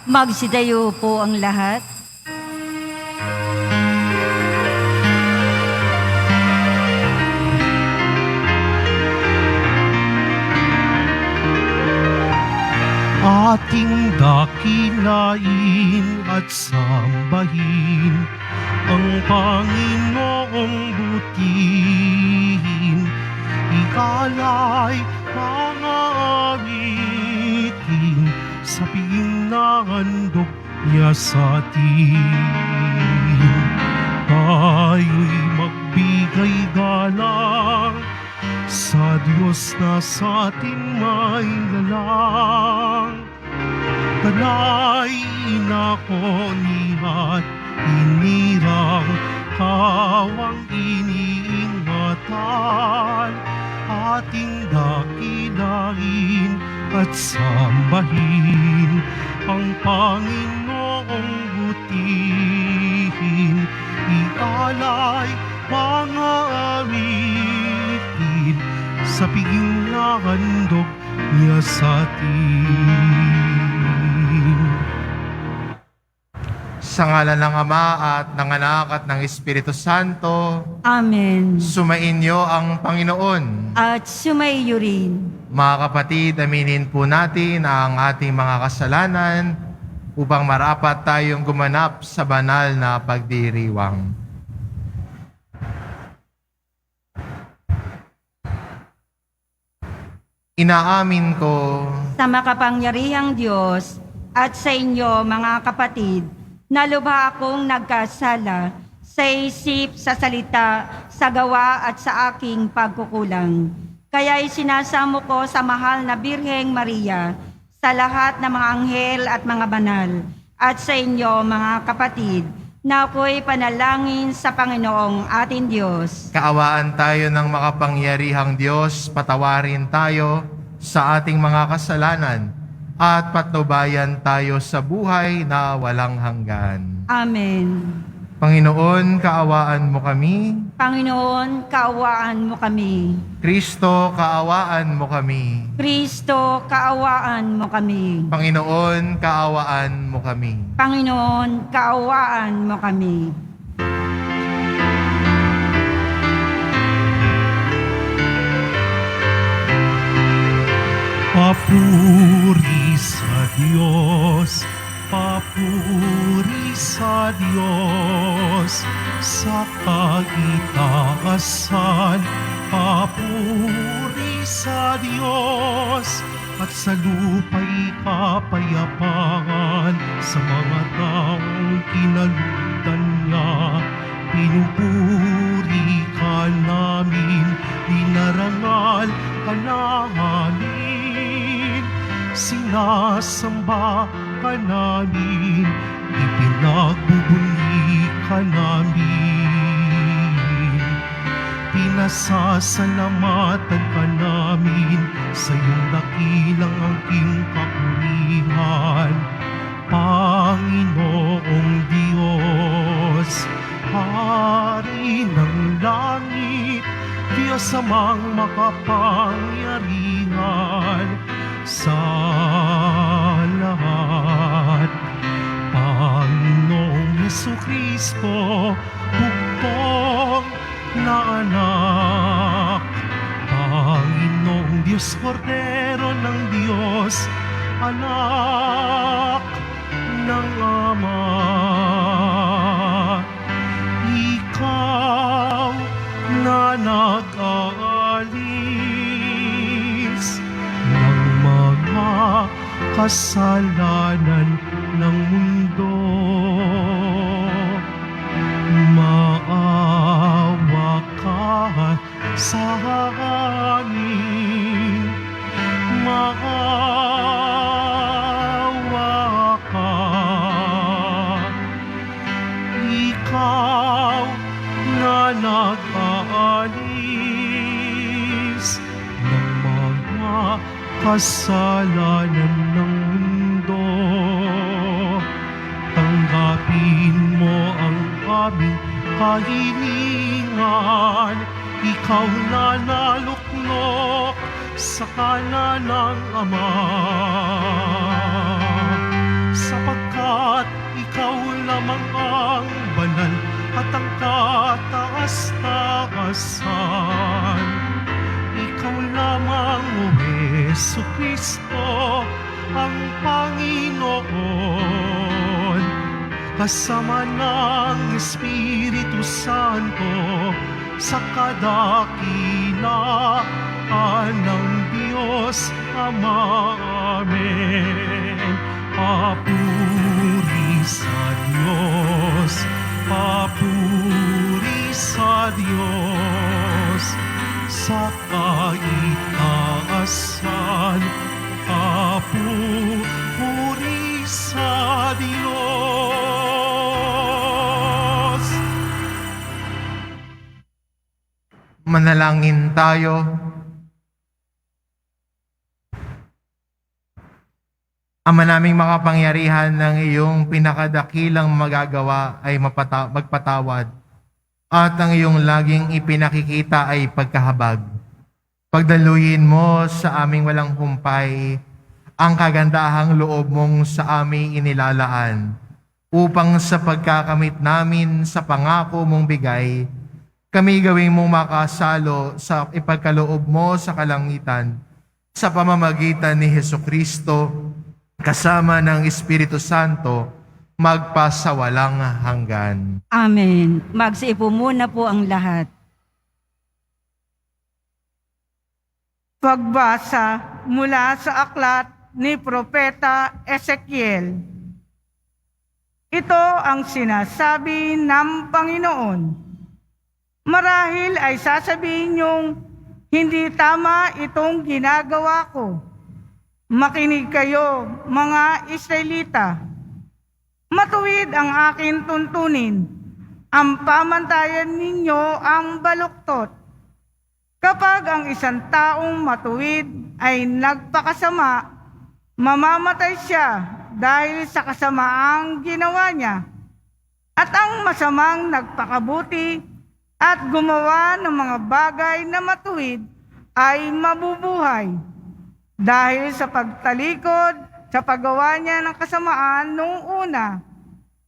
Magsidayo po ang lahat. Ating dakilain at sambahin ang Panginoong butihin. Ikalay mga awitin sa piging na handog niya sa atin. Tayo'y magbigay galang sa Diyos na sa atin may lalang. Kanain ako niya't inirang kawang iniingatan. Ating dakilain at sambahin ang Panginoong butihin. Ialay mga awitin sa piging na handog niya sa atin. Sa ngalan ng Ama at ng Anak at ng Espiritu Santo, Amen. sumainyo ang Panginoon. At sumaiyo rin. Mga kapatid, aminin po natin ang ating mga kasalanan upang marapat tayong gumanap sa banal na pagdiriwang. Inaamin ko Sa makapangyarihang Diyos at sa inyo mga kapatid, na lubha akong nagkasala sa isip, sa salita, sa gawa at sa aking pagkukulang. Kaya'y sinasamo ko sa mahal na Birheng Maria, sa lahat ng mga anghel at mga banal, at sa inyo mga kapatid, na ako'y panalangin sa Panginoong ating Diyos. kaawaan tayo ng makapangyarihang Diyos, patawarin tayo sa ating mga kasalanan at patnubayan tayo sa buhay na walang hanggan. Amen. Panginoon, kaawaan mo kami. Panginoon, kaawaan mo kami. Kristo, kaawaan mo kami. Kristo, kaawaan mo kami. Panginoon, kaawaan mo kami. Panginoon, kaawaan mo kami. Papuri sa Diyos, papuri sa Diyos, sa kaitaasan, papuri sa Diyos, at sa lupa'y kapayapaan sa mga taong kinalutan niya. Pinupuri ka namin, dinarangal ka namin, sinasamba ka namin, ipinagbubuli ka namin. Pinasasalamatan ka namin sa iyong dakilang angking kapurihan, Panginoong Diyos, Hari ng langit, Diyos amang makapangyarihan sa lahat. Panginoong Jesucristo, bugtong na anak, Panginoong Diyos, Kordero ng Diyos, anak ng Ama. Ikaw na nag-aalis ng mga kasalanan ng mundo, maawa ka sa amin, maawa ka. Ikaw na nag-aalis ng mga kasalanan ng mundo, tanggapin mo ang aming kahilingan. Ikaw na naluknok sa kanan ng Ama, sa kasama ng Espiritu Santo, sa kadakilaan ng Diyos Ama. Amen. Papuri sa Diyos, papuri sa Diyos, sa kaitaasan, papuri sa Diyos. Manalangin tayo. Ama naming makapangyarihan, ng iyong pinakadakilang magagawa ay magpatawad, at ang iyong laging ipinakikita ay pagkahabag. Pagdaluyin mo sa aming walang humpay ang kagandahang loob mong sa aming inilalaan, upang sa pagkakamit namin sa pangako mong bigay, kami gawing mong makasalo sa ipagkaloob mo sa kalangitan, sa pamamagitan ni Hesukristo, kasama ng Espiritu Santo, magpasawalang hanggan. Amen. Magsiupo muna po ang lahat. Pagbasa mula sa aklat ni Propeta Ezekiel. Ito ang sinasabi ng Panginoon. Marahil ay sasabihin niyong, hindi tama itong ginagawa ko. Makinig kayo, mga Israelita. Matuwid ang akin tuntunin. Ang pamantayan ninyo ang baluktot. Kapag ang isang taong matuwid ay nagpakasama, mamamatay siya dahil sa kasamaang ginawa niya. At ang masamang nagpakabuti at gumawa ng mga bagay na matuwid ay mabubuhay. Dahil sa pagtalikod sa paggawa niya ng kasamaan noong una,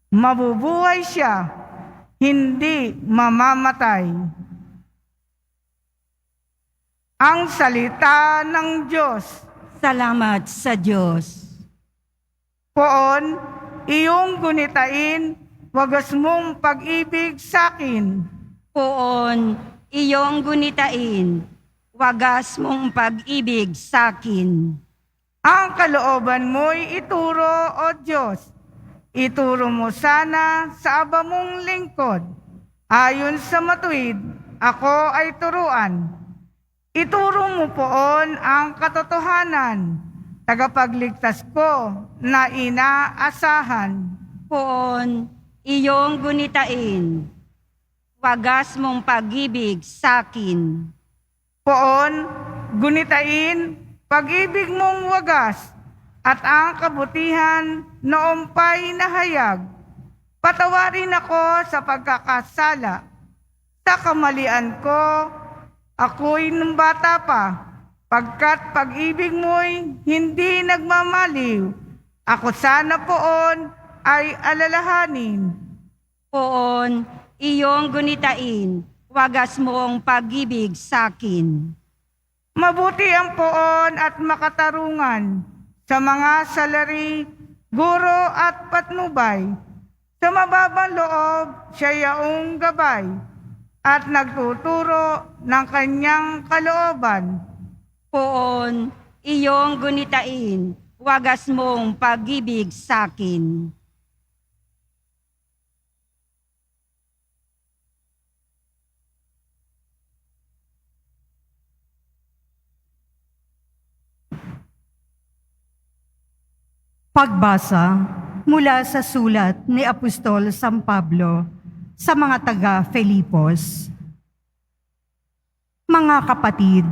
mabubuhay siya, hindi mamamatay. Ang salita ng Diyos. Salamat sa Diyos. Poon, iyong gunitain, wagas mong pag-ibig sa akin. Poon, iyong gunitain, wagas mong pag-ibig sa akin. Ang kalooban mo'y ituro, O Diyos. Ituro mo sana sa aba mong lingkod. Ayon sa matuwid, ako ay turuan. Ituro mo poon ang katotohanan, tagapagligtas ko na inaasahan. Poon, iyong gunitain, wagas mong pag-ibig sa akin. Poon, gunitain, pag-ibig mong wagas, at ang kabutihan noong pa'y nahayag. Patawarin ako sa pagkakasala. Sa kamalian ko, ako'y nung bata pa, pagkat pag-ibig mo'y hindi nagmamaliw. Ako sana poon ay alalahanin. Poon, iyong gunitain, wagas mong pag-ibig sa akin. Mabuti ang poon at makatarungan sa mga salari, guro at patnubay. Sa mababang loob, siya yaong gabay at nagtuturo ng kanyang kalooban. Poon, iyong gunitain, wagas mong pag-ibig sa akin. Pagbasa mula sa sulat ni Apostol San Pablo sa mga taga-Filipos. Mga kapatid,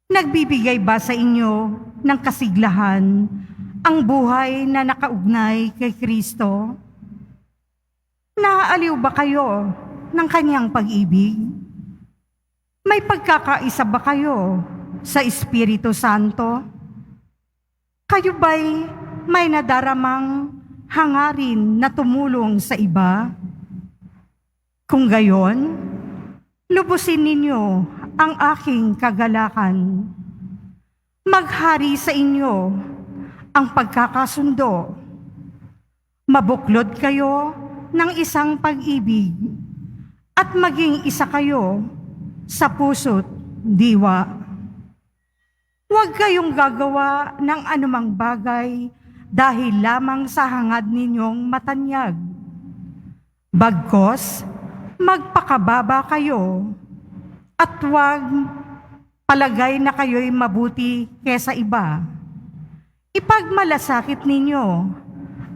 nagbibigay ba sa inyo ng kasiglahan ang buhay na nakaugnay kay Kristo? Naaaliw ba kayo ng kanyang pag-ibig? May pagkakaisa ba kayo sa Espiritu Santo? Kayo ba'y may nadaramang hangarin na tumulong sa iba? Kung gayon, lubusin ninyo ang aking kagalakan. Maghari sa inyo ang pagkakasundo. Mabuklod kayo ng isang pag-ibig at maging isa kayo sa puso't diwa. Huwag kayong gagawa ng anumang bagay dahil lamang sa hangad ninyong matanyag. Bagkos, magpakababa kayo at huwag palagay na kayo'y mabuti kesa iba. Ipagmalasakit ninyo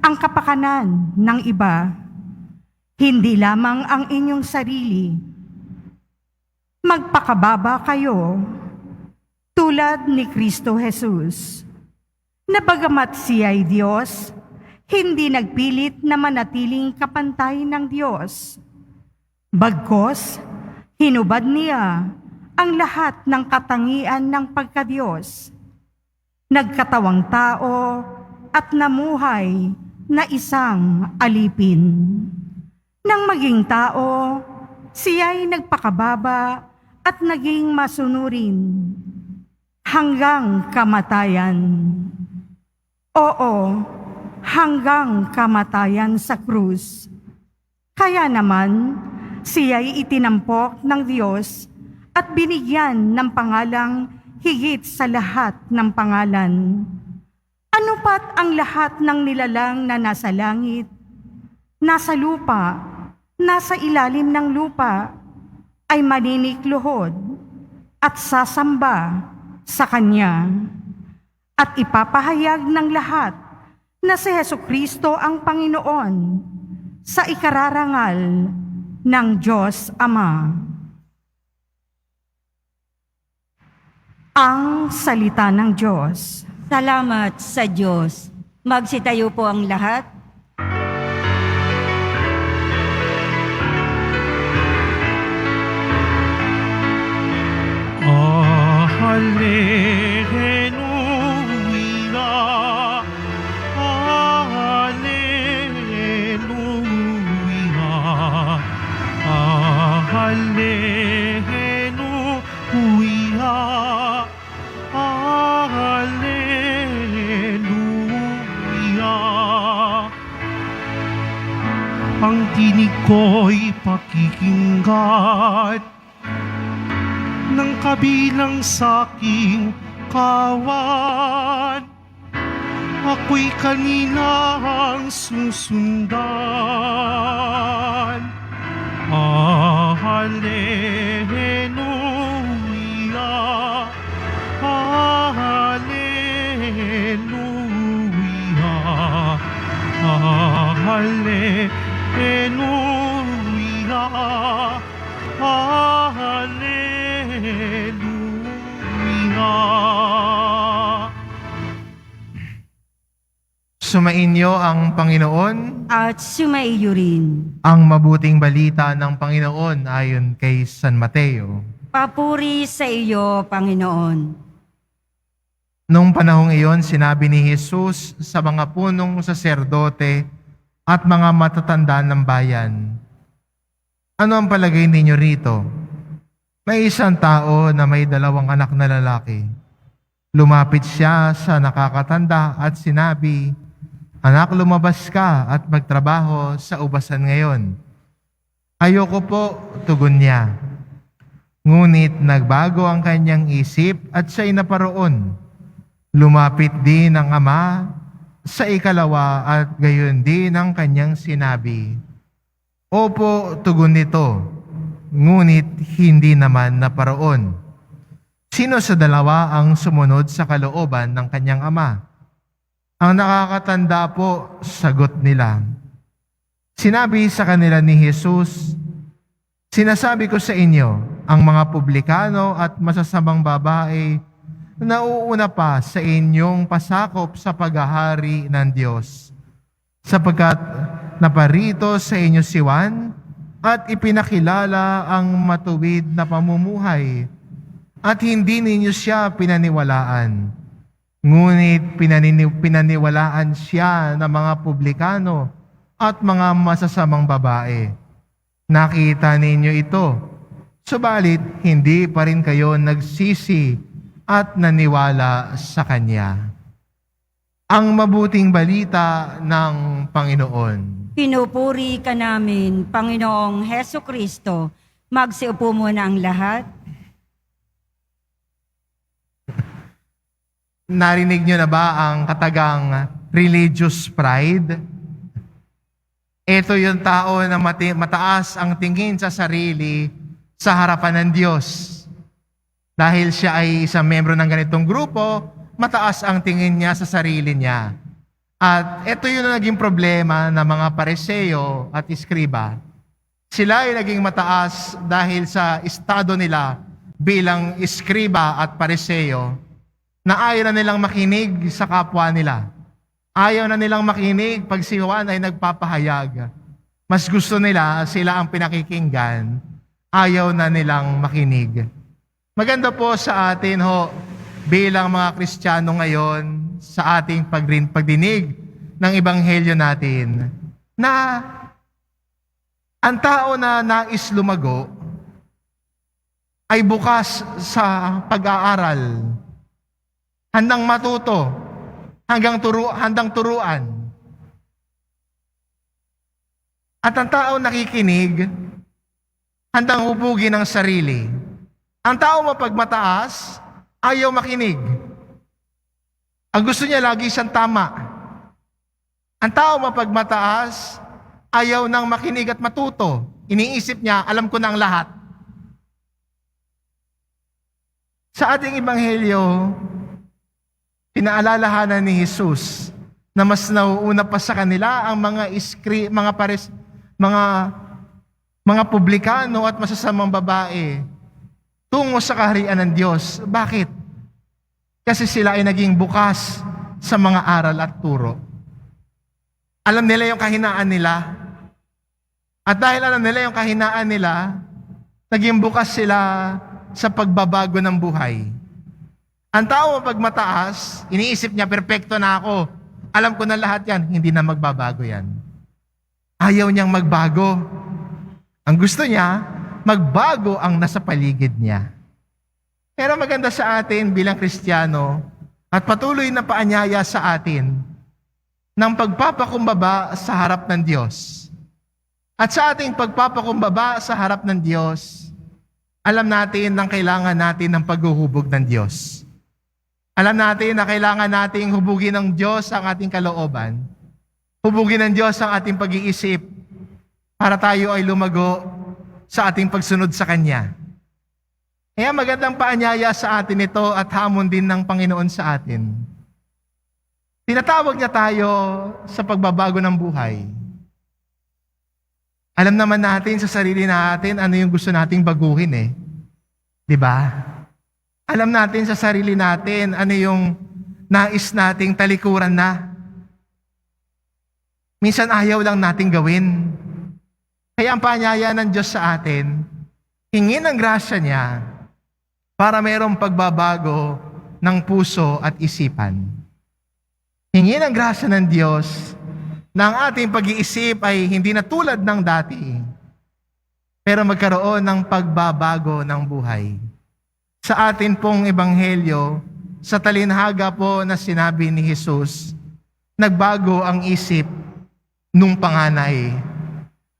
ang kapakanan ng iba, hindi lamang ang inyong sarili. Magpakababa kayo tulad ni Kristo Jesus, na bagamat siya ay Diyos, hindi nagpilit na manatiling kapantay ng Diyos. Bagkos, hinubad niya ang lahat ng katangian ng pagkadiyos. Nagkatawang tao at namuhay na isang alipin. Nang maging tao, siya'y nagpakababa at naging masunurin hanggang kamatayan. Oo, hanggang kamatayan sa krus. Kaya naman, siya'y itinampok ng Diyos at binigyan ng pangalang higit sa lahat ng pangalan. Ano pat ang lahat ng nilalang na nasa langit, nasa lupa, nasa ilalim ng lupa, ay maninikluhod at sasamba sa Kanya. At ipapahayag ng lahat na si Hesukristo ang Panginoon sa ikararangal ng Diyos Ama. Ang salita ng Diyos. Salamat sa Diyos. Magsitayo po ang lahat. Hallelujah, Hallelujah, Hallelujah, Hallelujah. Ang tinig ko'y pakikinggan ng kabilang sa'king kawan. Ako'y kanilang susundan. Hallelujah, Hallelujah, Hallelujah, Hallelujah. Sumainyo ang Panginoon. At sumaiyo rin. Ang mabuting balita ng Panginoon ayon kay San Mateo. Papuri sa iyo, Panginoon. Nung panahong iyon, sinabi ni Jesus sa mga punong saserdote at mga matatanda ng bayan, "Ano ang palagay ninyo rito? May isang tao na may 2 anak na lalaki. Lumapit siya sa nakakatanda at sinabi, 'Anak, lumabas ka at magtrabaho sa ubasan ngayon.' 'Ayoko po,' tugon niya. Ngunit nagbago ang kanyang isip at siya'y naparoon. Lumapit din ang ama sa ikalawa at gayon din ang kanyang sinabi. Opo, tugon nito, ngunit hindi naman naparoon. Sino sa dalawa ang sumunod sa kalooban ng kanyang ama? Ang nakakatanda po, sagot nila. Sinabi sa kanila ni Jesus, "Sinasabi ko sa inyo, ang mga publikano at masasamang babae nauuna pa sa inyong pasakop sa paghahari ng Diyos, sapagkat naparito sa inyo si Juan at ipinakilala ang matuwid na pamumuhay, at hindi ninyo siya pinaniwalaan. Ngunit pinaniwalaan siya ng mga publikano at mga masasamang babae. Nakita ninyo ito, subalit hindi pa rin kayo nagsisi at naniwala sa Kanya." ang mabuting balita ng Panginoon. Pinupuri ka namin, Panginoong Heso Kristo. Magsiupo muna ang lahat. Narinig niyo na ba ang katagang religious pride? Ito yung tao na mataas ang tingin sa sarili sa harapan ng Diyos. Dahil siya ay isang membro ng ganitong grupo, mataas ang tingin niya sa sarili niya. At ito yung naging problema ng mga Pariseo at Iskriba. Sila ay naging mataas dahil sa estado nila bilang Iskriba at Pariseo na ayaw na nilang makinig sa kapwa nila. Ayaw na nilang makinig pag si Juan ay nagpapahayag. Mas gusto nila sila ang pinakikinggan. Ayaw na nilang makinig. Maganda po sa atin bilang mga Kristiyano ngayon sa ating pagdinig ng Ebanghelyo natin na ang tao na nais lumago ay bukas sa pag-aaral, handang matuto, handang turuan. At ang tao nakikinig, handang hubugin ang sarili. Ang tao mapagmataas, ayaw makinig. Ang gusto niya lagi siyang tama. Ang tao mapagmataas, ayaw nang makinig at matuto. Iniisip niya, alam ko na ang lahat. Sa ating Ebanghelyo, pinaalalahanan ni Jesus na mas nauuna pa sa kanila ang mga publikano at masasamang babae tungo sa kaharian ng Diyos. Bakit? Kasi sila ay naging bukas sa mga aral at turo. Alam nila yung kahinaan nila. At dahil alam nila yung kahinaan nila, naging bukas sila sa pagbabago ng buhay. Ang tao pag mataas, iniisip niya, perpekto na ako. Alam ko na lahat yan. Hindi na magbabago yan. Ayaw niyang magbago. Ang gusto niya, magbago ang nasa paligid niya. Pero maganda sa atin bilang Kristiyano at patuloy na paanyaya sa atin ng pagpapakumbaba sa harap ng Diyos. At sa ating pagpapakumbaba sa harap ng Diyos, alam natin na kailangan natin ng paghuhubog ng Diyos. Alam natin na kailangan nating hubugin ng Diyos ang ating kalooban. Hubugin ng Diyos ang ating pag-iisip para tayo ay lumago sa ating pagsunod sa Kanya. Kaya magandang paanyaya sa atin ito at hamon din ng Panginoon sa atin. Tinatawag niya tayo sa pagbabago ng buhay. Alam naman natin sa sarili natin ano yung gusto nating baguhin eh. 'Di ba? Alam natin sa sarili natin ano yung nais nating talikuran na. Minsan ayaw lang nating gawin. Kaya ang paanyaya ng Diyos sa atin, hingin ang grasya niya para mayroong pagbabago ng puso at isipan. Hingin ang grasya ng Diyos na ang ating pag-iisip ay hindi na tulad ng dati, pero magkaroon ng pagbabago ng buhay. Sa atin pong Ebanghelyo, sa talinhaga po na sinabi ni Jesus, nagbago ang isip nung panganay.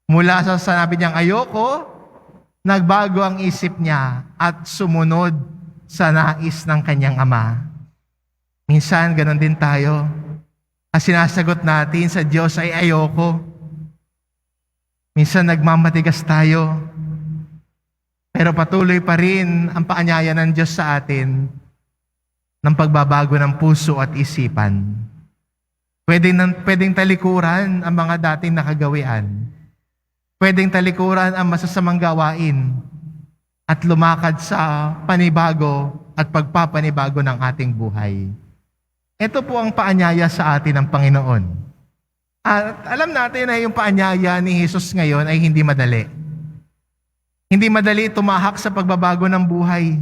Mula sa sinabi niyang ayoko, nagbago ang isip niya at sumunod sa nais ng kanyang ama. Minsan, ganon din tayo. Ang sinasagot natin sa Diyos ay ayoko. Minsan nagmamatigas tayo. Pero patuloy pa rin ang paanyaya ng Diyos sa atin ng pagbabago ng puso at isipan. Pwedeng talikuran ang mga dating nakagawian. Pwedeng talikuran ang masasamang gawain at lumakad sa panibago at pagpapanibago ng ating buhay. Ito po ang paanyaya sa atin ng Panginoon. At alam natin na yung paanyaya ni Jesus ngayon ay hindi madali. Hindi madali tumahak sa pagbabago ng buhay.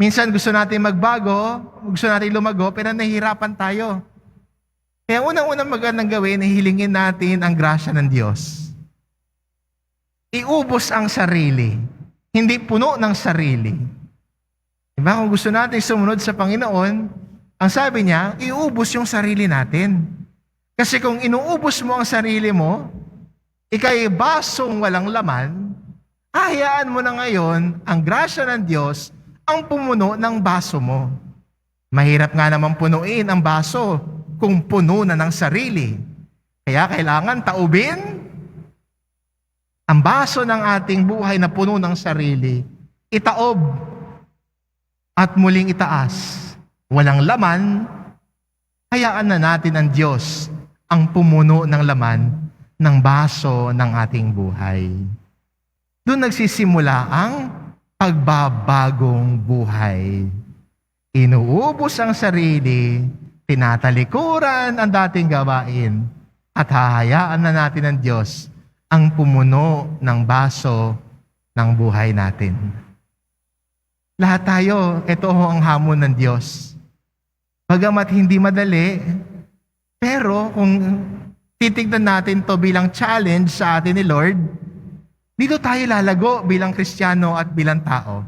Minsan gusto natin magbago, gusto natin lumago, pero nahihirapan tayo. Kaya unang-unang magandang gawin, hilingin natin ang grasya ng Diyos. Iubos ang sarili, hindi puno ng sarili. Diba? Kung gusto natin sumunod sa Panginoon, ang sabi niya, iubos yung sarili natin. Kasi kung inuubos mo ang sarili mo, ika'y basong walang laman, hahayaan mo na ngayon ang grasya ng Diyos ang pumuno ng baso mo. Mahirap nga naman punuin ang baso kung puno na ng sarili. Kaya kailangan taubin ang baso ng ating buhay na puno ng sarili, itaob at muling itaas. Walang laman, hayaan na natin ang Diyos ang pumuno ng laman ng baso ng ating buhay. Doon nagsisimula ang pagbabagong buhay. Inuubos ang sarili, tinatalikuran ang dating gawain, at hahayaan na natin ang Diyos ang pumuno ng baso ng buhay natin. Lahat tayo, ito ang hamon ng Diyos. Bagamat hindi madali, pero kung titignan natin to bilang challenge sa atin ni Lord, dito tayo lalago bilang Kristiyano at bilang tao.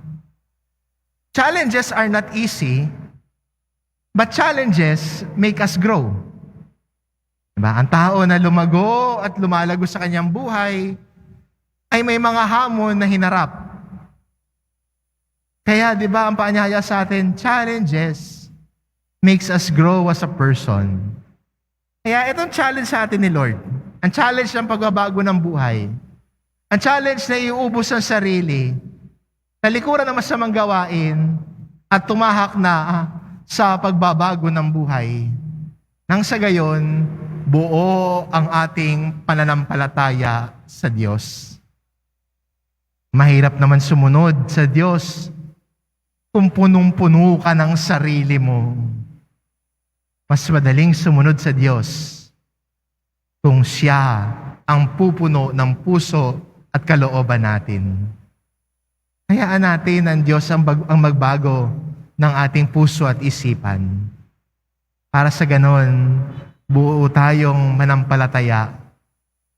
Challenges are not easy, but challenges make us grow. Diba? Ang tao na lumago at lumalago sa kanyang buhay ay may mga hamon na hinarap. Kaya, di ba, ang paanyaya sa atin, challenges makes us grow as a person. Kaya itong challenge sa atin ni Lord, ang challenge ng pagbabago ng buhay, ang challenge na iubos ang sarili, talikuran ng masamang gawain, at tumahak na sa pagbabago ng buhay. Nang sa gayon, buo ang ating pananampalataya sa Diyos. Mahirap naman sumunod sa Diyos kung punong-puno ka ng sarili mo. Mas madaling sumunod sa Diyos kung siya ang pupuno ng puso at kalooban natin. Hayaan natin ang Diyos ang magbago ng ating puso at isipan. Para sa ganon, buo tayong manampalataya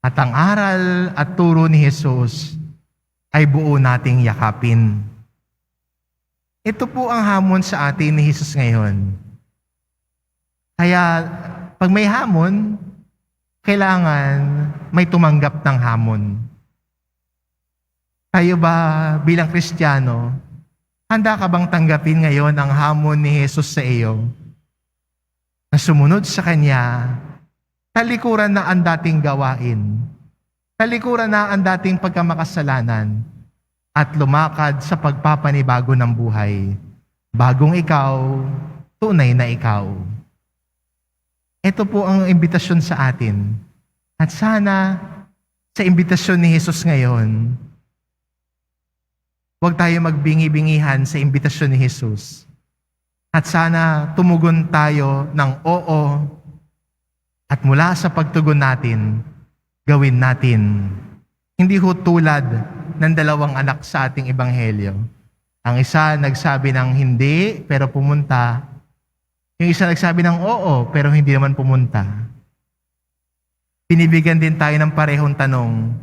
at ang aral at turo ni Jesus ay buo nating yakapin. Ito po ang hamon sa atin ni Jesus ngayon. Kaya, pag may hamon, kailangan may tumanggap ng hamon. Tayo ba bilang Kristiyano, handa ka bang tanggapin ngayon ang hamon ni Jesus sa iyo? Na sumunod sa Kanya, talikuran na ang dating gawain, talikuran na ang dating pagkamakasalanan, at lumakad sa pagpapanibago ng buhay. Bagong ikaw, tunay na ikaw. Ito po ang imbitasyon sa atin. At sana, sa imbitasyon ni Jesus ngayon, huwag tayo magbingi-bingihan sa imbitasyon ni Jesus. At sana tumugon tayo ng oo, at mula sa pagtugon natin, gawin natin. Hindi ho tulad ng dalawang anak sa ating ebanghelyo. Ang isa nagsabi ng hindi, pero pumunta. Yung isa nagsabi ng oo, pero hindi naman pumunta. Binibigyan din tayo ng parehong tanong,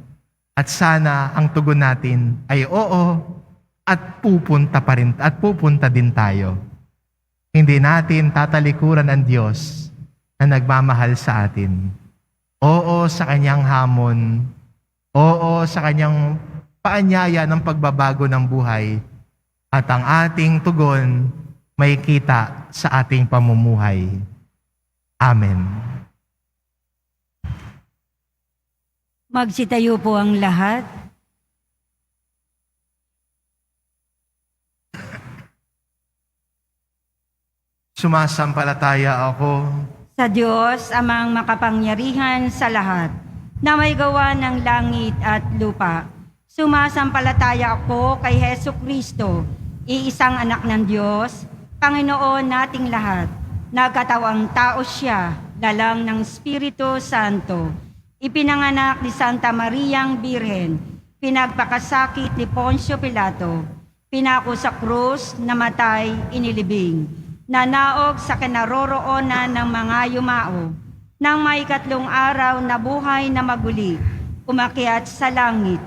at sana ang tugon natin ay oo, at pupunta pa rin, at pupunta din tayo. Hindi natin tatalikuran ang Diyos na nagmamahal sa atin. Oo sa Kanyang hamon, oo sa Kanyang paanyaya ng pagbabago ng buhay, at ang ating tugon may kita sa ating pamumuhay. Amen. Magsitayo po ang lahat. Sumasampalataya ako Sa Diyos, amang makapangyarihan sa lahat, na may gawa ng langit at lupa. Sumasampalataya ako kay Hesu Kristo, iisang anak ng Diyos, Panginoon nating lahat. Nagkatawang tao siya, lalang ng Espiritu Santo. Ipinanganak ni Santa Mariang Birhen, pinagpakasakit ni Poncio Pilato, pinako sa krus, namatay, inilibing, nanaog sa kinaroroonan ng mga yumao, nang may 3 araw na buhay na maguli, umakyat sa langit,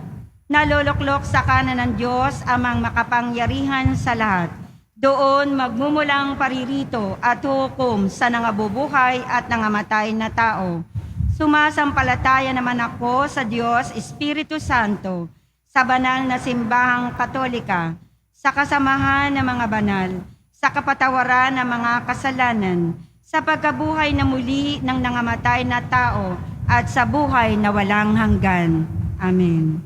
naluluklok sa kanan ng Diyos amang makapangyarihan sa lahat, Doon magmumulang paririto at hukom sa nangabubuhay at nangamatay na tao. Sumasampalataya naman ako sa Diyos Espiritu Santo, sa banal na simbahang katolika, sa kasamahan ng mga banal, sa kapatawaran ng mga kasalanan, sa pagkabuhay na muli ng nangamatay na tao, at sa buhay na walang hanggan. Amen.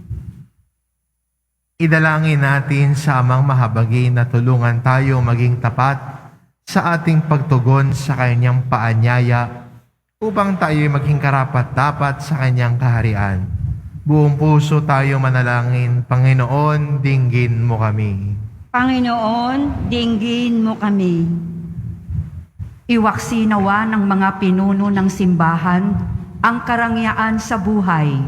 Idalangin natin sa Amang Mahabagin na tulungan tayo maging tapat sa ating pagtugon sa Kanyang paanyaya upang tayo maging karapat-dapat sa Kanyang kaharian. Buong puso tayo manalangin, Panginoon, dinggin mo kami. Panginoon, dinggin mo kami. Iwaksi nawa ng mga pinuno ng simbahan ang karangyaan sa buhay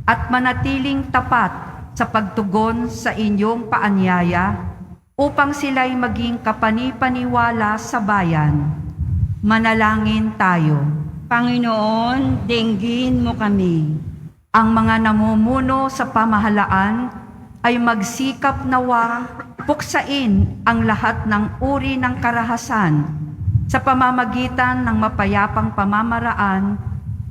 at manatiling tapat sa pagtugon sa inyong paanyaya upang sila'y maging kapanipaniwala sa bayan. Manalangin tayo. Panginoon, dinggin mo kami. Ang mga namumuno sa pamahalaan ay magsikap nawa puksain ang lahat ng uri ng karahasan sa pamamagitan ng mapayapang pamamaraan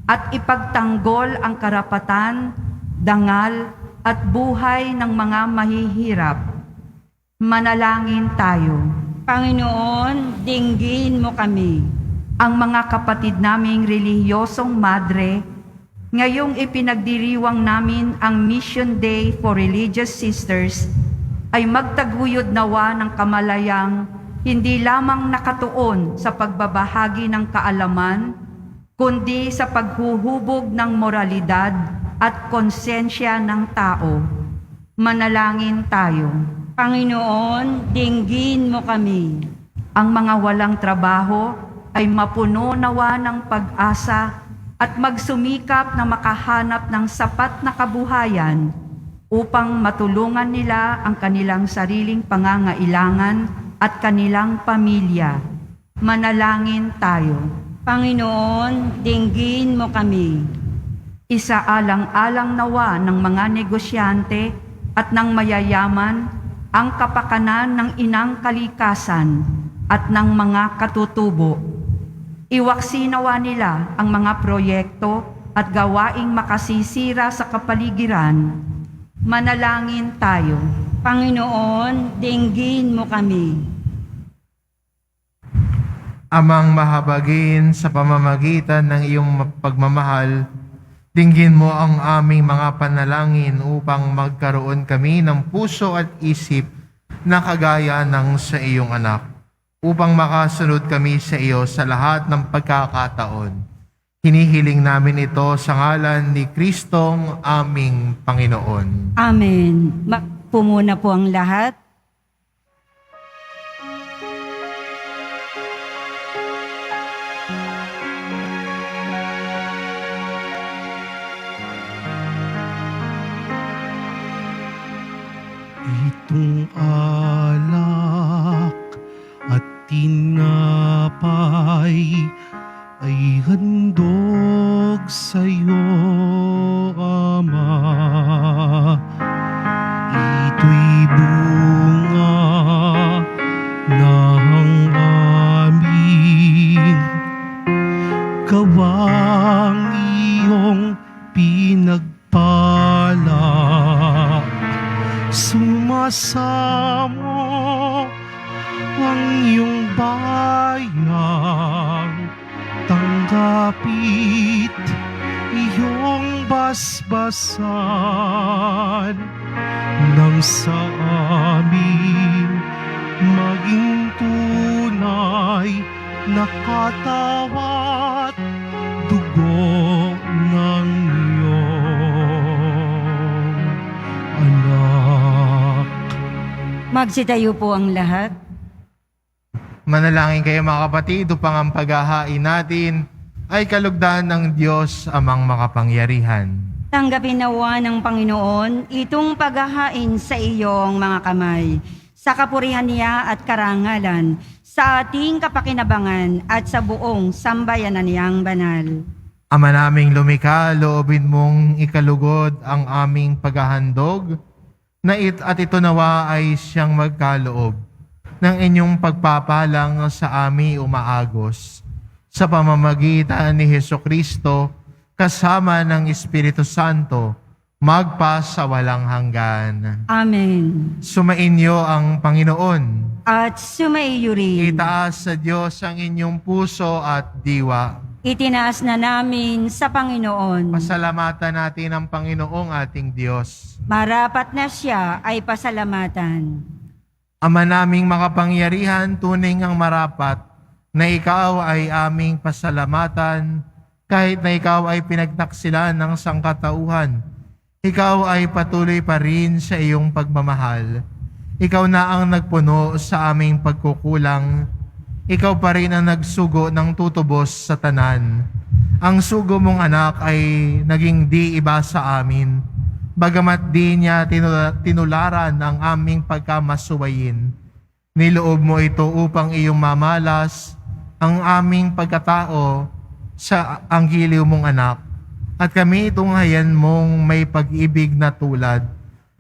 at ipagtanggol ang karapatan, dangal, at buhay ng mga mahihirap. Manalangin tayo. Panginoon, dinggin mo kami. Ang mga kapatid naming relihiyosong madre, ngayong ipinagdiriwang namin ang Mission Day for Religious Sisters, ay magtaguyod nawa ng kamalayang hindi lamang nakatuon sa pagbabahagi ng kaalaman, kundi sa paghuhubog ng moralidad at konsensya ng tao. Manalangin tayo. Panginoon, dinggin mo kami. Ang mga walang trabaho ay mapuno nawa ng pag-asa at magsumikap na makahanap ng sapat na kabuhayan upang matulungan nila ang kanilang sariling pangangailangan at kanilang pamilya. Manalangin tayo. Panginoon, dinggin mo kami. Isaalang-alang nawa ng mga negosyante at ng mayayaman ang kapakanan ng inang kalikasan at ng mga katutubo. Iwaksi nawa nila ang mga proyekto at gawaing makasisira sa kapaligiran. Manalangin tayo. Panginoon, dinggin mo kami. Amang mahabagin sa pamamagitan ng iyong pagmamahal, dinggin mo ang aming mga panalangin upang magkaroon kami ng puso at isip na kagaya ng sa iyong anak, upang makasunod kami sa iyo sa lahat ng pagkakataon. Hinihiling namin ito sa ngalan ni Kristong aming Panginoon. Amen. Magpo muna po ang lahat. Itong alak at tinapay ay handog sa'yo, Ama. Ito'y bunga ng aming gawang iyong pinagpala. Sumasamo ang iyong bayang, tanggapit iyong basbasan, nang sa amin maging tunay na katawat dugo ng iyong anak. Magsitayo po ang lahat. Manalangin kayo mga kapatid upang ang paghahain natin ay kalugdan ng Diyos amang makapangyarihan. Tanggapin nawa ng Panginoon itong paghahain sa iyong mga kamay, sa kapurihan niya at karangalan, sa ating kapakinabangan at sa buong sambayanan niyang banal. Ama naming lumikha, loobin mong ikalugod ang aming paghahandog, at ito nawa ay siyang magkaloob ng inyong pagpapalang sa amin umaagos. Sa pamamagitan ni Hesukristo, kasama ng Espiritu Santo, magpa sa walang hanggan. Amen. Sumainyo ang Panginoon. At sumaiyo rin. Itaas sa Diyos ang inyong puso at diwa. Itinaas na namin sa Panginoon. Pasalamatan natin ang Panginoong ating Diyos. Marapat na siya ay pasalamatan. Ama naming makapangyarihan, tunay ngang marapat na ikaw ay aming pasalamatan kahit na ikaw ay pinagtaksilan ng sangkatauhan. Ikaw ay patuloy pa rin sa iyong pagmamahal. Ikaw na ang nagpuno sa aming pagkukulang. Ikaw pa rin ang nagsugo ng tutubos sa tanan. Ang sugo mong anak ay naging di iba sa amin, bagamat di niya tinularan ang aming pagkamasuwayin. Niloob mo ito upang iyong mamalas ang aming pagkatao sa angheliw mong anak, at kami tunghayan mong may pag-ibig na tulad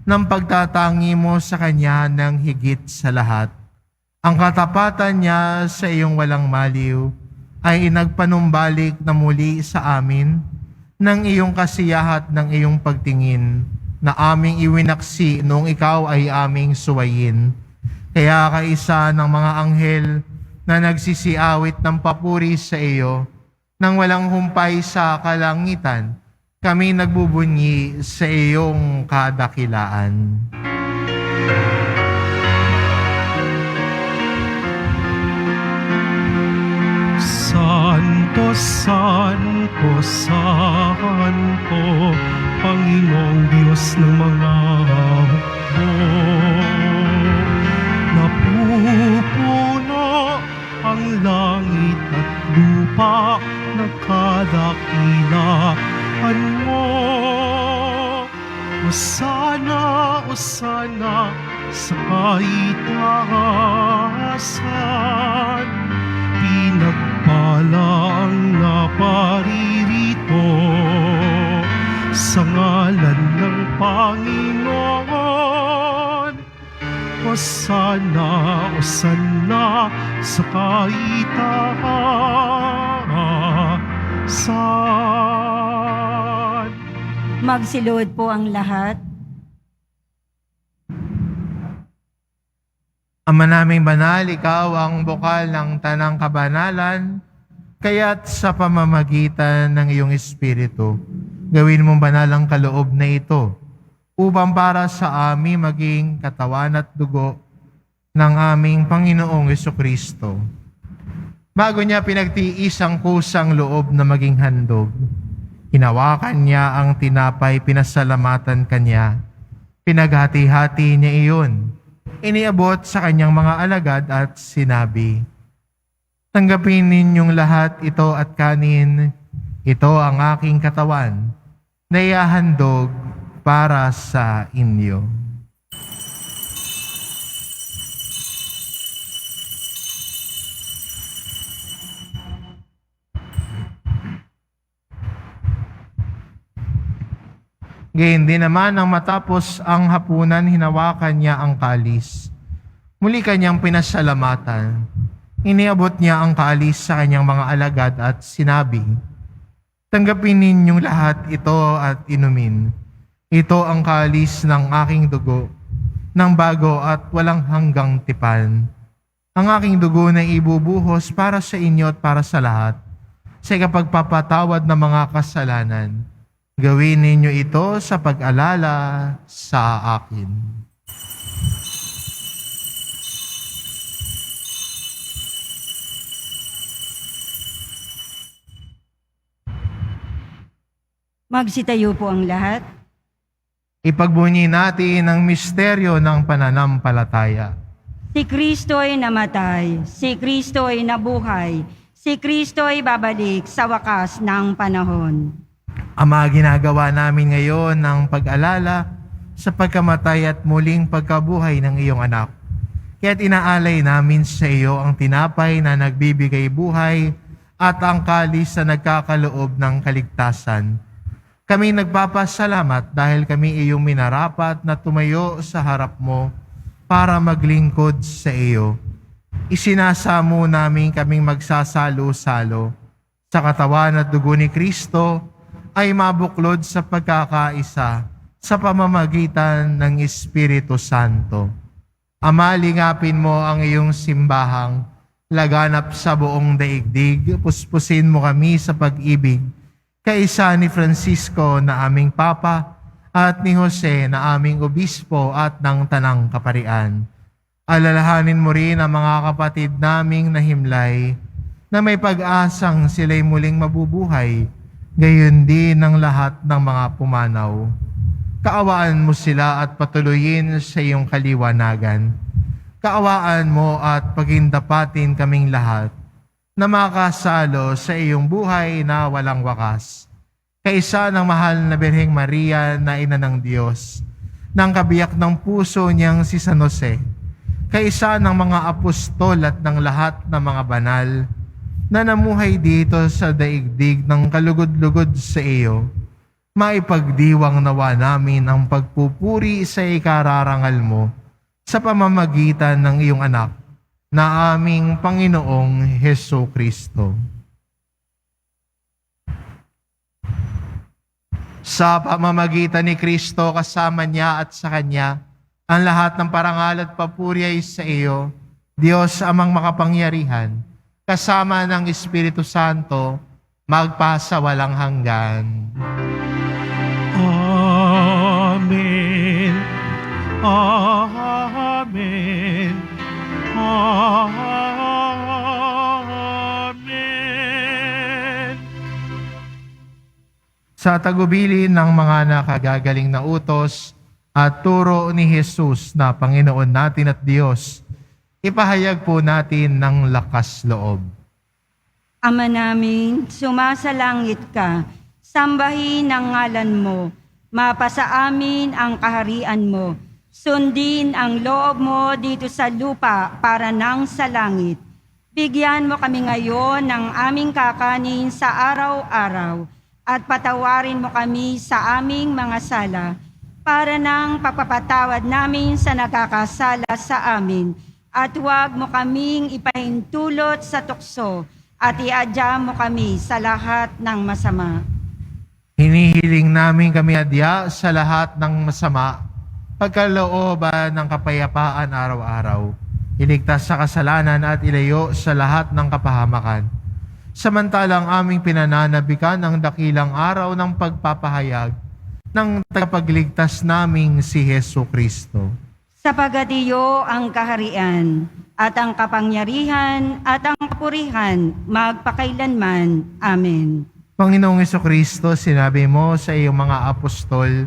ng pagtatangi mo sa Kanya ng higit sa lahat. Ang katapatan niya sa iyong walang maliw ay inagpanumbalik na muli sa amin ng iyong kasiyahat ng iyong pagtingin na aming iwinaksi noong ikaw ay aming suwayin. Kaya kaisa ng mga anghel na nagsisiawit ng papuri sa iyo, nang walang humpay sa kalangitan, kami nagbubunyi sa iyong kadakilaan. Santo, Santo, Santo, Panginoong Diyos ng mga hukbo. Napupuno ang langit at lupa, nakadakilaan mo. Osana, Osana sa kaitaasan, pinagpala ang naparirito sa ngalan ng Panginoon. Osana, Osana sa kaitaasan. Magsilod po ang lahat. Ama naming banal, ikaw ang bukal ng tanang kabanalan, kaya't sa pamamagitan ng iyong Espiritu, gawin mong banal ang kaloob na ito, upang para sa amin maging katawan at dugo ng aming Panginoong Hesukristo. Bago niya pinagtiis ang kusang loob na maging handog, hinawakan niya ang tinapay, pinasalamatan kanya, pinaghati-hati niya iyon, iniabot sa kanyang mga alagad at sinabi, "Tanggapin ninyong lahat ito at kanin, ito ang aking katawan, na ihahandog para sa inyo." Gayun din naman nang matapos ang hapunan, hinawakan niya ang kalis. Muli kanyang pinasalamatan. Iniabot niya ang kalis sa kanyang mga alagad at sinabi, "Tanggapin ninyong lahat ito at inumin. Ito ang kalis ng aking dugo, ng bago at walang hanggang tipan. Ang aking dugo na ibubuhos para sa inyo at para sa lahat, sa ikapagpapatawad ng mga kasalanan. Gawin ninyo ito sa pag-alala sa akin." Magsitayo po ang lahat. Ipagbunyi natin ang misteryo ng pananampalataya. Si Kristo ay namatay, si Kristo ay nabuhay, si Kristo ay babalik sa wakas ng panahon. Ama, ginagawa namin ngayon ng pag-alala sa pagkamatay at muling pagkabuhay ng iyong anak. Kaya't inaalay namin sa iyo ang tinapay na nagbibigay buhay at ang kalis na nagkakaloob ng kaligtasan. Kami nagpapasalamat dahil kami iyong minarapat na tumayo sa harap mo para maglingkod sa iyo. Isinasamo namin kaming magsasalo-salo sa katawan at dugo ni Kristo ay mabuklod sa pagkakaisa sa pamamagitan ng Espiritu Santo. Ama, lingapin mo ang iyong simbahang laganap sa buong daigdig. Puspusin mo kami sa pag-ibig kaisa ni Francisco na aming Papa at ni Jose na aming Obispo at ng Tanang Kaparian. Alalahanin mo rin ang mga kapatid naming nahimlay na may pag-asang sila'y muling mabubuhay, gayon din ng lahat ng mga pumanaw. Kaawaan mo sila at patuloyin sa iyong kaliwanagan. Kaawaan mo at pagindapatin kaming lahat na makasalo sa iyong buhay na walang wakas. Kaisa ng mahal na Birheng Maria na Ina ng Diyos, ng kabiyak ng puso niyang si San Jose, kaisa ng mga apostol at ng lahat ng mga banal na namuhay dito sa daigdig ng kalugod-lugod sa iyo, maipagdiwang nawa namin ang pagpupuri sa ikararangal mo sa pamamagitan ng iyong anak na aming Panginoong Heso Kristo. Sa pamamagitan ni Kristo, kasama niya at sa Kanya, ang lahat ng parangal at papuri ay sa iyo, Diyos amang makapangyarihan, kasama ng Espiritu Santo, magpasawalang hanggan. Amen. Amen. Amen. Sa tagubilin ng mga nakagagaling na utos at turo ni Jesus na Panginoon natin at Diyos, ipahayag po natin ng lakas loob. Ama namin, sumasalangit ka, sambahin ang ngalan mo, mapasa amin ang kaharian mo, sundin ang loob mo dito sa lupa para nang sa langit. Bigyan mo kami ngayon ng aming kakanin sa araw-araw at patawarin mo kami sa aming mga sala para nang pagpapatawad namin sa nagkakasala sa amin. At huwag mo kaming ipahintulot sa tukso at iadya mo kami sa lahat ng masama. Hinihiling namin kami adya sa lahat ng masama, pagkalooban ng kapayapaan araw-araw, iligtas sa kasalanan at ilayo sa lahat ng kapahamakan. Samantalang aming pinananabikan ang dakilang araw ng pagpapahayag ng tagapagligtas naming si Heso Kristo. Sapagat iyo ang kaharian at ang kapangyarihan at ang kapurihan magpakailanman. Amen. Panginoong Jesucristo, sinabi mo sa iyong mga apostol,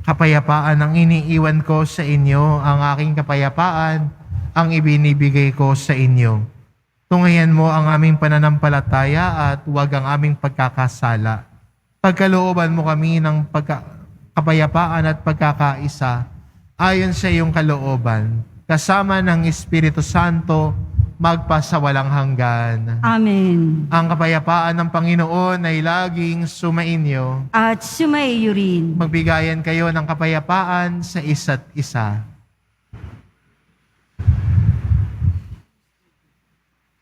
kapayapaan ang iniiwan ko sa inyo, ang aking kapayapaan ang ibinibigay ko sa inyo. Tungayan mo ang aming pananampalataya at huwag ang aming pagkakasala. Pagkalooban mo kami ng kapayapaan at pagkakaisa ayon sa iyong kalooban, kasama ng Espiritu Santo, magpasawalang hanggan. Amen. Ang kapayapaan ng Panginoon ay laging sumainyo. At sumaiyo rin. Magbigayan kayo ng kapayapaan sa isa't isa.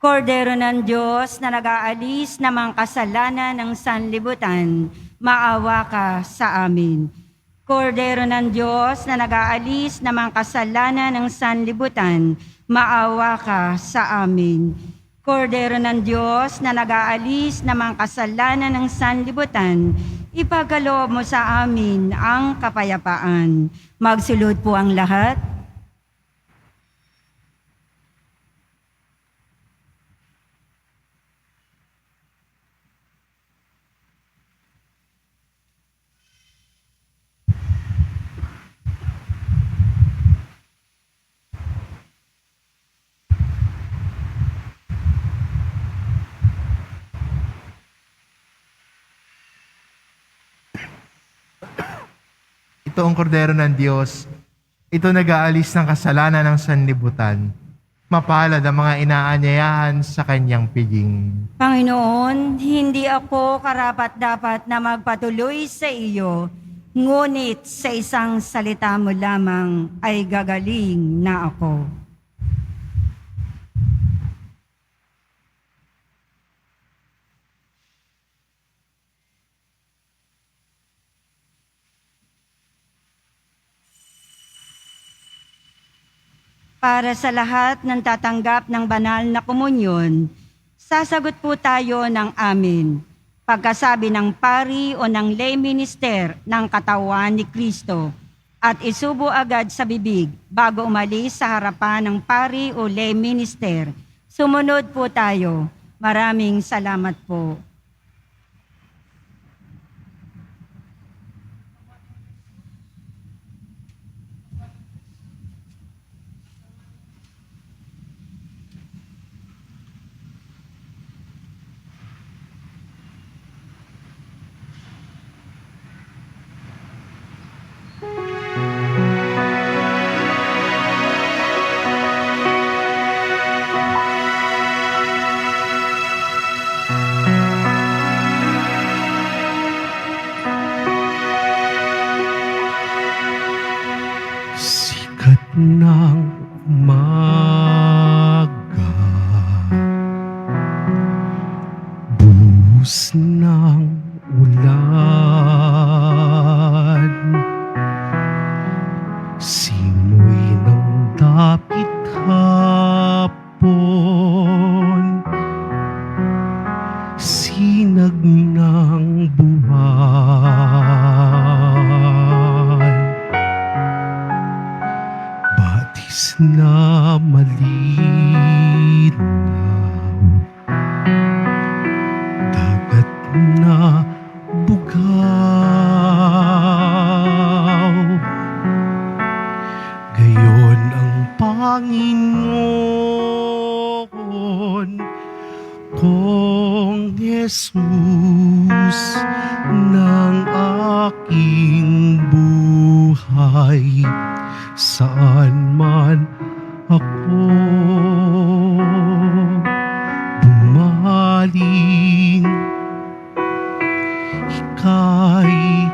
Kordero ng Diyos na nag-aalis ng mga kasalanan ng sanlibutan, maawa ka sa amin. Kordero ng Diyos na nag-aalis ng mga kasalanan ng sanlibutan, maawa ka sa amin. Kordero ng Diyos na nag-aalis ng mga kasalanan ng sanlibutan, ipagkaloob mo sa amin ang kapayapaan. Magsulod po ang lahat. Ito ang kordero ng Diyos. Ito nag-aalis ng kasalanan ng sanlibutan. Mapalad ang mga inaanyayahan sa kanyang piging. Panginoon, hindi ako karapat-dapat na magpatuloy sa iyo, ngunit sa isang salita mo lamang ay gagaling na ako. Para sa lahat ng tatanggap ng banal na komunyon, sasagot po tayo ng amin. Pagkasabi ng pari o ng lay minister ng katawan ni Kristo at isubo agad sa bibig bago umalis sa harapan ng pari o lay minister. Sumunod po tayo. Maraming salamat po. Sikat ng umaga, buhos ng ulan, simoy ng dapit hapon, sinag ng buwan, batis na malinaw, dagat na bugaw. Gayon ang Panginoon kong Jesus ng aking buhay. Saan man ako bumaling, ika'y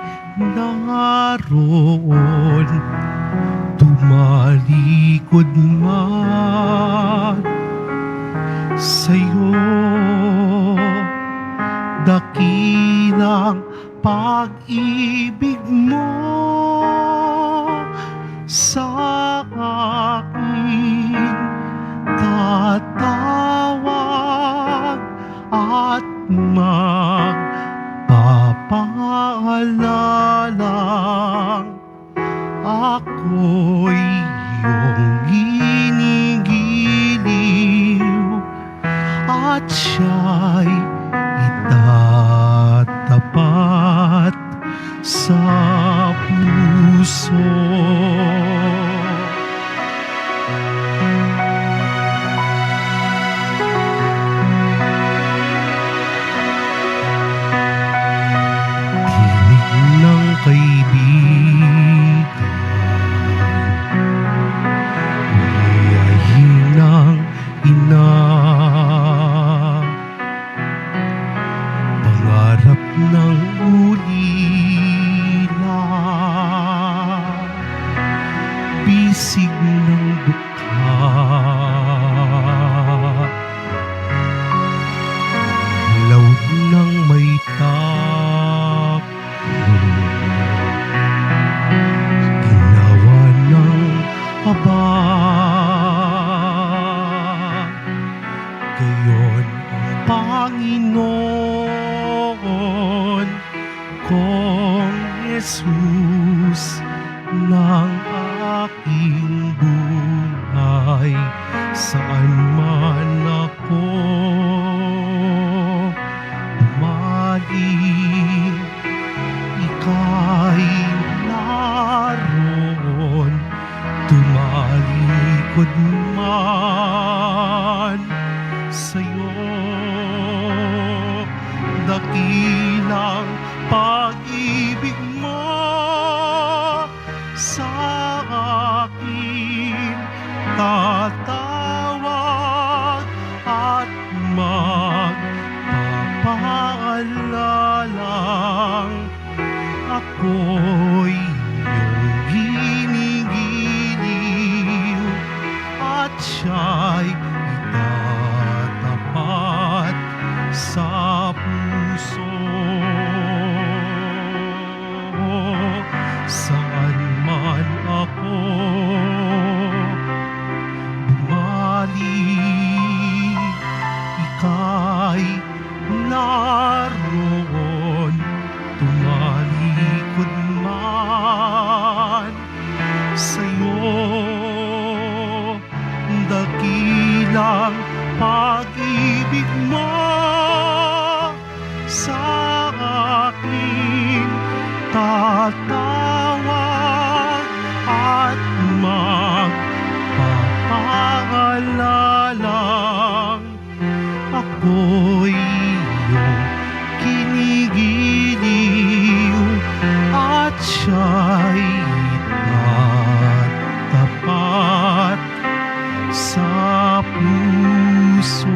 naroon. Tumalikod man sa'yo, dakilang pag-ibig mo sa akin tatawag at magpapaalala. Ako'y iyong ginigiliw at siya'y itatapat sa puso. Tinig ng kaibigan, biyahin ng ina, pangarap ng ulila, bisig ng dukha, laut ng may takbo, ginawa ng aba. Gayon ang Panginoon kong Jesus ng aking buhay. Saan man ako bumaling, ika'y naroon. Tumalikod man sa'yo, dakilang pag-ibig mo sa akin tatawag at magpapaalala. Ako'y iyong ginigiliw at siya'y itatapat sa puso. Saan man ako magpapatawad at magpapangalalang ako'y iyong kinigiliw at siya'y tapat sa puso.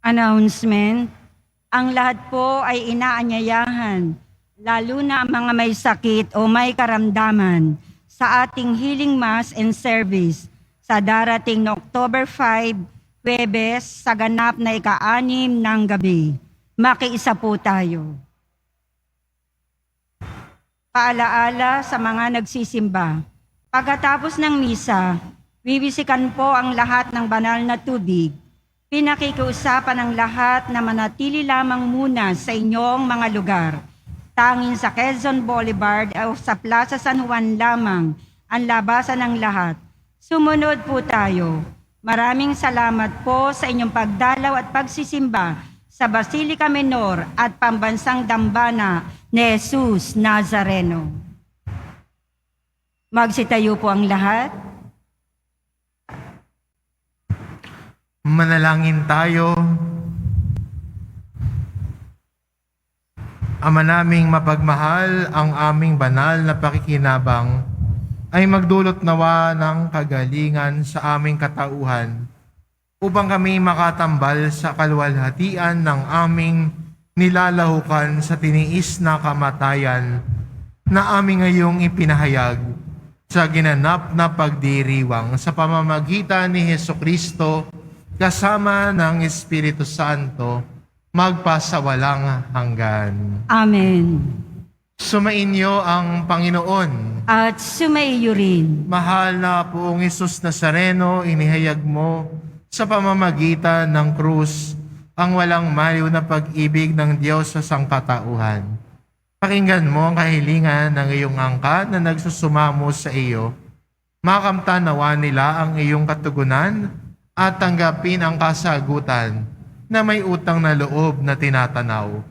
Announcement. Ang lahat po ay inaanyayahan, lalo na ang mga may sakit o may karamdaman, sa ating Healing Mass and Service sa darating na October 5, Huwebes, sa ganap na ika-6 ng gabi. Makiisa po tayo. Paalaala sa mga nagsisimba. Pagkatapos ng misa, wiwisikan po ang lahat ng banal na tubig. Pinakikiusapan ng lahat na manatili lamang muna sa inyong mga lugar. Tanging sa Quezon Boulevard o sa Plaza San Juan lamang ang labasan ng lahat. Sumunod po tayo. Maraming salamat po sa inyong pagdalaw at pagsisimba sa Basilica Menor at Pambansang Dambana ni Jesus Nazareno. Magsitayo po ang lahat. Manalangin tayo. Ama naming mapagmahal, ang aming banal na pakikinabang ay magdulot nawa ng kagalingan sa aming katauhan upang kami makatambal sa kaluwalhatian ng aming nilalahukan sa tiniis na kamatayan na aming ngayong ipinahayag sa ginanap na pagdiriwang sa pamamagitan ni Hesukristo kasama ng Espiritu Santo, magpasawalang hanggan. Amen. Sumainyo ang Panginoon. At sumaiyo rin. Mahal na Poong Hesus Nazareno, inihayag mo sa pamamagitan ng krus ang walang maliw na pag-ibig ng Diyos sa sangkatauhan. Pakinggan mo ang kahilingan ng iyong angkan na nagsusumamo sa iyo. Makamtan nawa nila ang iyong katugunan at tanggapin ang kasagutan na may utang na loob na tinatanaw.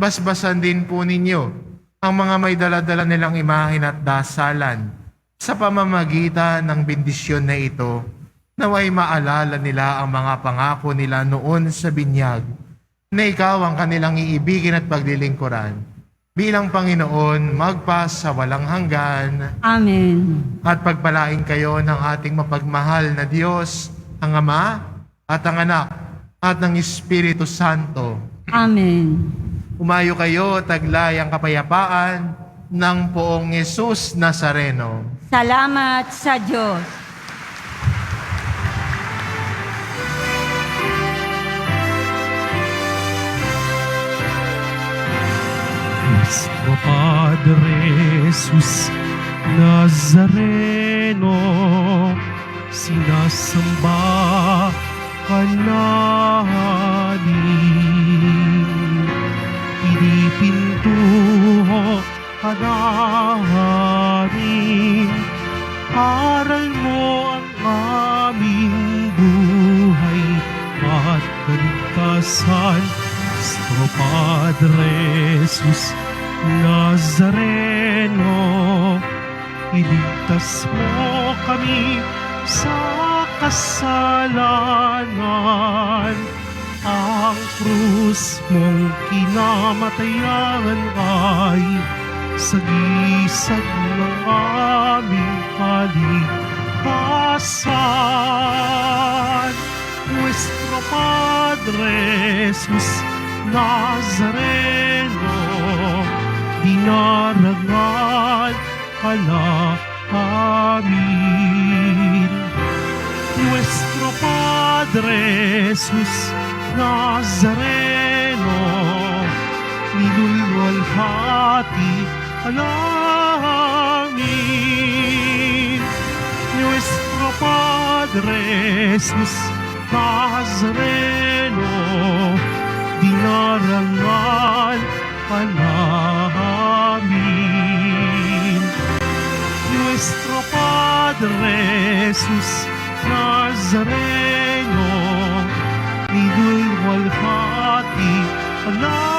Basbasan din po ninyo ang mga may daladala nilang imahin at dasalan sa pamamagitan ng bendisyon na ito, naway maalala nila ang mga pangako nila noon sa binyag na ikaw ang kanilang iibigin at paglilingkuran. Bilang Panginoon, magpas sa walang hanggan. Amen. At pagpalain kayo ng ating mapagmahal na Diyos, ang Ama at ang Anak at ng Espiritu Santo. Amen. Umayo kayo, taglay ang kapayapaan ng Poong Hesus Nazareno. Salamat sa Diyos. Nuestro Padre Jesus Nazareno, sinasamba ka namin. Pinipintuho ka namin. Aral mo ang aming buhay at kaligtasan. Nuestro Padre Jesus Nazareno, iligtas mo kami sa kasalanan. Ang krus mong kinamatayan ay sagisag ng aming kaligtasan. Nuestro Padre Jesus Nazareno, dinarangal ka namin. Nuestro Padre Jesus Nazareno, nilulwalhati ka namin. Nuestro Padre Padre Jesus Nazareno, dinarangal ka namin. Nuestro Padre Jesus Nazareno, idulwalhati ka namin.